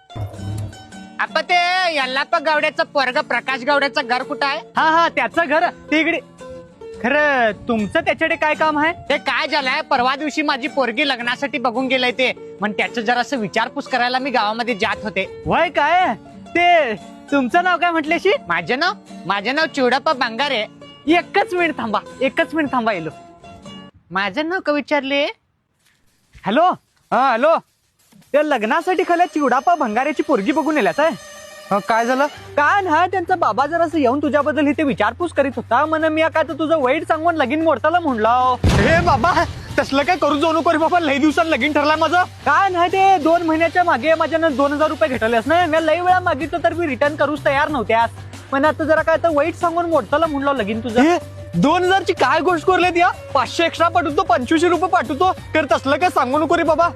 आपण ते यल्लाप्पा गावड्याचं पोरग प्रकाश गावड्याचं घर कुठं आहे? हा त्याचं घर ते इकडे. खरं तुमचं त्याच्याकडे काय काम आहे? ते काय झालंय, परवा दिवशी माझी पोरगी लग्नासाठी बघून गेलंय ते. पण त्याचं जरा असं विचारपूस करायला मी गावामध्ये जात होते. वय काय ते तुमचं नाव काय म्हटल्याशी? माझं नाव चिवडाप्पा बांगारे. एकच मिनिट थांबा येलो. माझं नाव का विचारले? हॅलो. हा हॅलो. त्या लग्नासाठी खल्या चिवडापा भंगाऱ्याची पोरगी बघून येल्याच आहे. काय झालं? काय ना त्यांचा बाबा जरा असं येऊन तुझ्याबद्दल इथे विचारपूस करीत होता. म्हण मी काय तर तुझं वाईट सांगून लगीन मोडताला म्हणला. हे बाबा तसलं काय करू जाऊ नको रे बाबा, लई दिवसात लगीन ठरलाय माझं. काय नाही ते 2 महिन्याच्या मागे माझ्यानं 2000 रुपये घेतलेस ना. मी लई वेळा मागितलं तर मी रिटर्न करूच तयार नव्हत्यास. पण आता जरा काय तर वाईट सांगून मोडताला म्हणलं लगीन तुझं. हे 2000 ची काय गोष्ट करलेत या? 500 एक्स्ट्रा पाठवतो, 2500 रुपये पाठवतो. कर तसलं काय सांगू नको रे बाबा.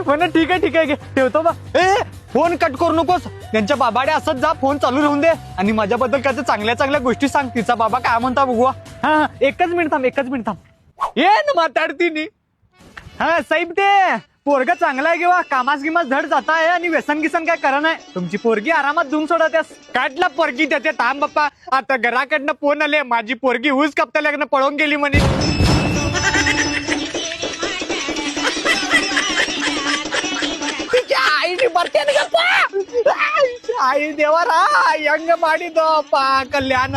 म्हण ठीक आहे घे, ठेवतो बा. ए फोन कट करू नकोस. त्यांच्या बाबाडे असंच जा, फोन चालू राहून दे. आणि माझ्याबद्दल काय तर चांगल्या गोष्टी सांग. तिचा बाबा काय म्हणता बघूया. हा एकच मिनिट थांब. ये ना माताडती नी. हा साहेब ते पोरगा चांगला आहे किंवा कामास गिमास धड जाता आहे आणि व्यसन गिसन काय करा नाही. तुमची पोरगी आरामात धुम सोडत्यास. काढला पोरगी त्याचे थांब बाप्पा. आता घराकडनं फोन आले, माझी पोरगी ऊस कापता लागणं पळून गेली म्हणे. तिच्या आईने बरत्याने गप्पा. आई देवा रा यंग माडी दो पा कल्याण